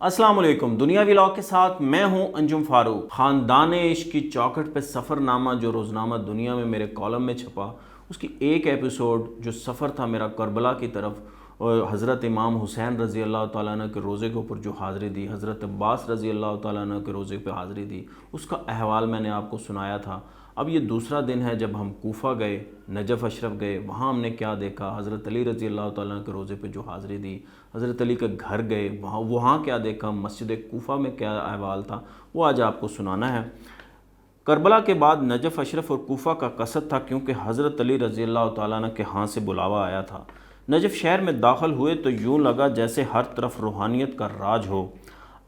अस्सलाम वालेकुम। दुनिया व्लॉग के साथ मैं हूं अंजुम फारूक। ख़ानदान इश्क की चौखट पे सफ़रनामा जो रोज़नामा दुनिया में मेरे कॉलम में छपा, उसकी एक एपिसोड जो सफ़र था मेरा करबला की तरफ, और हज़रत इमाम हुसैन रज़ी अल्लाह ताला अन्हु के रोज़े के ऊपर जो हाज़िरी दी, हज़रत अब्बास रज़ी अल्लाह ताला अन्हु के रोज़े पे हाज़िरी दी, उसका अहवाल मैंने आपको सुनाया था। अब ये दूसरा दिन है जब हम कूफ़ा गए, नजफ़ अशरफ गए, वहाँ हमने क्या देखा, हज़रत अली रज़ी अल्लाह ताला अन्हु के रोज़े पे जो हाज़िरी दी, हज़रत अली के घर गए, वहाँ क्या देखा, मस्जिद कूफ़ा में क्या अहवाल था, वो आज आपको सुनाना है। करबला के बाद नजफ़ अशरफ और कूफ़ा का कसद था, क्योंकि हज़रत अली रज़ी अल्लाह ताला अन्हु के यहाँ से बुलावा आया था। नजफ़ शहर में दाखिल हुए तो यूँ लगा जैसे हर तरफ रूहानियत का राज हो।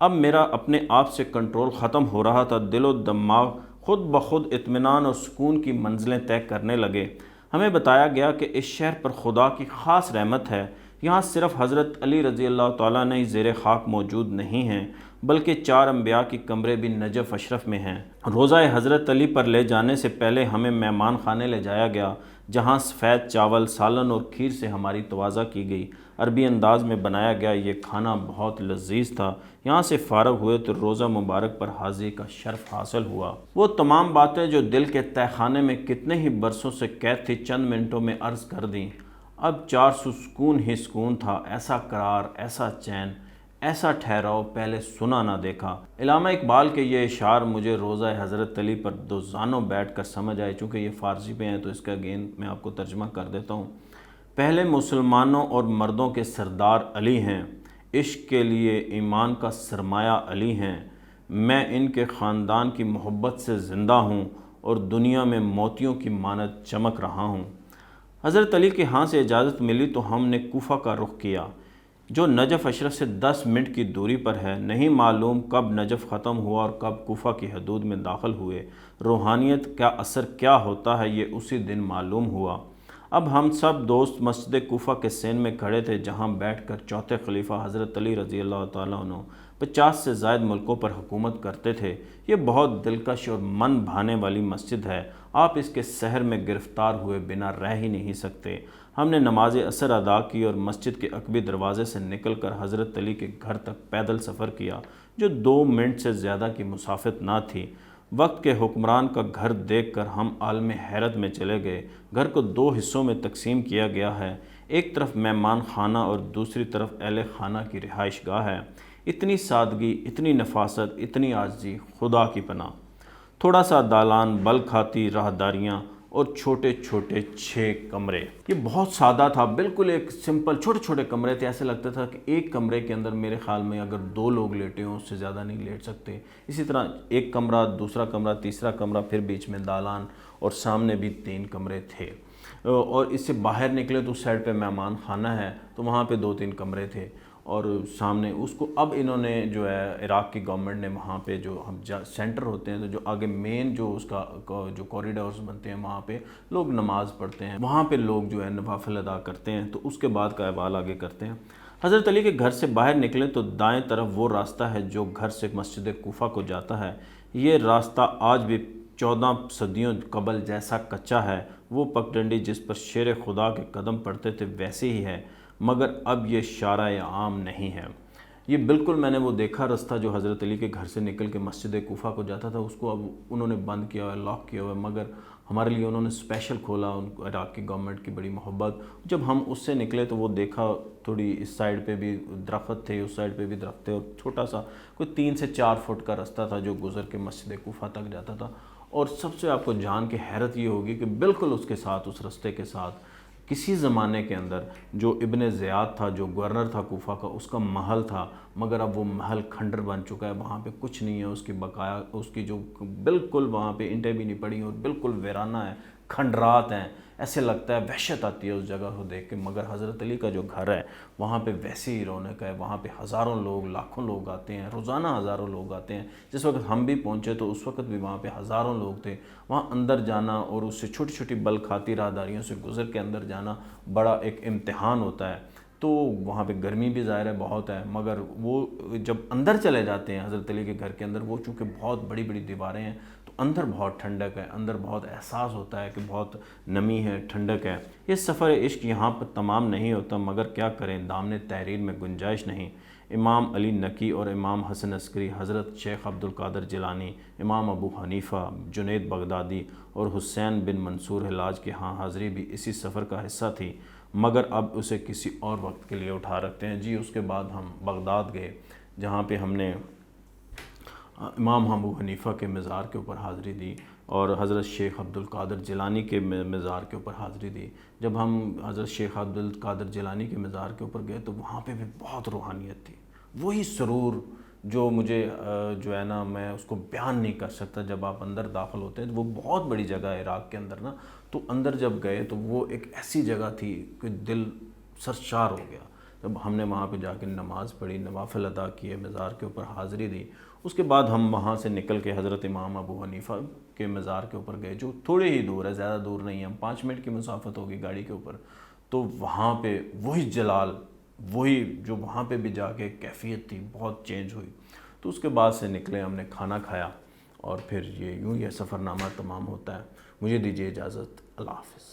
अब मेरा अपने आप से कंट्रोल ख़त्म हो रहा था। दिलो दिमाग खुद ब खुद इत्मीनान और सुकून की मंजिलें तय करने लगे। हमें बताया गया कि इस शहर पर खुदा की ख़ास रहमत है। यहाँ सिर्फ़ हज़रत अली रज़ी अल्लाह ताला ने ज़ेर ख़ाक मौजूद नहीं हैं, बल्कि 4 अम्बिया के कमरे भी नजफ़ अशरफ में हैं। रोज़ा हज़रत अली पर ले जाने से पहले हमें मेहमान खाने ले जाया गया, जहाँ सफ़ेद चावल, सालन और खीर से हमारी तवाज़ा की गई। अरबी अंदाज़ में बनाया गया ये खाना बहुत लजीज़ था। यहाँ से फ़ारग हुए तो रोज़ा मुबारक पर हाज़िरी का शर्फ़ हासिल हुआ। वो तमाम बातें जो दिल के तहखाने में कितने ही बरसों से कैद थी, चंद मिनटों में अर्ज़ कर दी। अब 400 सुकून ही सुकून था। ऐसा करार, ऐसा चैन, ऐसा ठहराव पहले सुना ना देखा। इल्लामा इकबाल के ये इशार मुझे रोज़ा हज़रत अली पर दो जानों बैठ कर समझ आए। चूँकि ये फ़ारसी पे हैं तो इसका अगेन मैं आपको तर्जमा कर देता हूँ। पहले मुसलमानों और मर्दों के सरदार अली हैं, इश्क के लिए ईमान का सरमाया अली हैं। मैं इनके ख़ानदान की मोहब्बत से ज़िंदा हूँ और दुनिया में मोतियों की मानद चमक रहा हूँ। हज़रत अली के यहाँ से इजाज़त मिली तो हमने कूफ़ा का रुख किया, जो नजफ़ अशरफ से 10 मिनट की दूरी पर है। नहीं मालूम कब नजफ़ ख़त्म हुआ और कब कूफ़ा की हदूद में दाखिल हुए। रूहानियत का असर क्या होता है, ये उसी दिन मालूम हुआ। अब हम सब दोस्त मस्जिद कूफ़ा के सेन में खड़े थे, जहाँ बैठकर चौथे खलीफा हज़रत अली रज़ी अल्लाह ताला अन्हु 50 से ज़ायद मुल्कों पर हुकूमत करते थे। ये बहुत दिलकश और मन भाने वाली मस्जिद है। आप इसके शहर में गिरफ़्तार हुए बिना रह ही नहीं सकते। हमने नमाज असर अदा की और मस्जिद के अकबी दरवाज़े से निकलकर हज़रत अली के घर तक पैदल सफ़र किया, जो 2 मिनट से ज़्यादा की मुसाफत ना थी। वक्त के हुक्मरान का घर देखकर हम आलम हैरत में चले गए। घर को 2 हिस्सों में तकसीम किया गया है। एक तरफ मेहमान खाना और दूसरी तरफ अहले खाना की रिहाइश गाह है। इतनी सादगी, इतनी नफासत, इतनी आजिज़ी, खुदा की पनाह। थोड़ा सा दालान, बल खाती राहदारियाँ और छोटे छोटे 6 कमरे। ये बहुत सादा था, बिल्कुल एक सिंपल छोटे छोटे कमरे थे। ऐसे लगता था कि एक कमरे के अंदर मेरे ख़्याल में अगर 2 लोग लेटे हों, उससे ज़्यादा नहीं लेट सकते। इसी तरह एक कमरा, दूसरा कमरा, तीसरा कमरा, फिर बीच में दालान और सामने भी 3 कमरे थे। और इससे बाहर निकले तो उस साइड पे मेहमान खाना है, तो वहाँ पे 2-3 कमरे थे। और सामने उसको अब इन्होंने जो है इराक़ की गवर्नमेंट ने वहाँ पे जो हम सेंटर होते हैं, तो जो आगे मेन जो उसका जो कॉरिडोर्स बनते हैं, वहाँ पे लोग नमाज़ पढ़ते हैं, वहाँ पे लोग जो है नवाफिल अदा करते हैं। तो उसके बाद का अहवाल आगे करते हैं। हज़रत अली के घर से बाहर निकले तो दाएं तरफ वो रास्ता है जो घर से मस्जिद कूफ़ा को जाता है। ये रास्ता आज भी 14 सदियों कबल जैसा कच्चा है। वो पगडंडी जिस पर शेर खुदा के कदम पड़ते थे वैसे ही है, मगर अब ये शारा आम नहीं है। ये बिल्कुल मैंने वो देखा रास्ता जो हज़रत अली के घर से निकल के मस्जिद कूफ़ा को जाता था, उसको अब उन्होंने बंद किया हुआ है, लॉक किया हुआ है। मगर हमारे लिए उन्होंने स्पेशल खोला, उनको इराक़ की गवर्नमेंट की बड़ी मोहब्बत। जब हम उससे निकले तो वो देखा, थोड़ी इस साइड पे भी दरख्त थे, उस साइड पे भी दरख्त थे, और छोटा सा कोई 3 से 4 फुट का रास्ता था जो गुज़र के मस्जिद कूफ़ा तक जाता था। और सबसे आपको जान के हैरत ये होगी कि बिल्कुल उसके साथ, उस रास्ते के साथ, किसी ज़माने के अंदर जो इब्न ज़ियाद था, जो गवर्नर था कूफ़ा का, उसका महल था। मगर अब वो महल खंडर बन चुका है, वहाँ पे कुछ नहीं है। उसकी बकाया, उसकी जो बिल्कुल वहाँ पे ईंटें भी नहीं पड़ी और बिल्कुल वीराना है, खंडरात हैं। ऐसे लगता है, वहशत आती है उस जगह को देख के। मगर हज़रत अली का जो घर है, वहाँ पे वैसे ही रौनक है। वहाँ पे हज़ारों लोग, लाखों लोग आते हैं, रोज़ाना हज़ारों लोग आते हैं। जिस वक्त हम भी पहुँचे तो उस वक्त भी वहाँ पे हज़ारों लोग थे। वहाँ अंदर जाना और उससे छोटी छोटी बल खाती राहदारियों से गुज़र के अंदर जाना बड़ा एक इम्तिहान होता है। तो वहाँ पे गर्मी भी ज़ाहिर है बहुत है, मगर वो जब अंदर चले जाते हैं हज़रत अली के घर के अंदर, वो चूँकि बहुत बड़ी बड़ी दीवारें हैं, तो अंदर बहुत ठंडक है, अंदर बहुत एहसास होता है कि बहुत नमी है, ठंडक है। ये सफ़र इश्क यहाँ पर तमाम नहीं होता, मगर क्या करें, दामने तहरीर में गुंजाइश नहीं। امام علی نقی اور امام حسن عسکری، حضرت شیخ عبد القادر جیلانی، امام ابو حنیفہ، جنید بغدادی اور حسین بن منصور حلاج کے ہاں حاضری بھی اسی سفر کا حصہ تھی، مگر اب اسے کسی اور وقت کے لیے اٹھا رکھتے ہیں۔ جی اس کے بعد ہم بغداد گئے، جہاں پہ ہم نے امام ابو حنیفہ کے مزار کے اوپر حاضری دی اور حضرت شیخ عبد القادر جیلانی کے مزار کے اوپر حاضری دی۔ جب ہم حضرت شیخ عبد القادر جیلانی کے مزار کے اوپر گئے تو وہاں پہ بھی بہت روحانیت تھی، وہی سرور جو مجھے جو ہے نا میں اس کو بیان نہیں کر سکتا۔ جب آپ اندر داخل ہوتے ہیں تو وہ بہت بڑی جگہ ہے عراق کے اندر نا، تو اندر جب گئے تو وہ ایک ایسی جگہ تھی کہ دل سرشار ہو گیا۔ جب ہم نے وہاں پہ جا کے نماز پڑھی، نوافل ادا کیے، مزار کے اوپر حاضری دی، اس کے بعد ہم وہاں سے نکل کے حضرت امام ابو حنیفہ کے مزار کے اوپر گئے، جو تھوڑے ہی دور ہے، زیادہ دور نہیں ہے، ہم 5 منٹ کی مسافت ہوگی گاڑی کے اوپر۔ تو وہاں پہ وہی جلال، وہی جو وہاں پہ بھی جا کے کیفیت تھی بہت چینج ہوئی۔ تو اس کے بعد سے نکلے، ہم نے کھانا کھایا اور پھر یہ یوں یہ سفر نامہ تمام ہوتا ہے۔ مجھے دیجیے اجازت، اللہ حافظ۔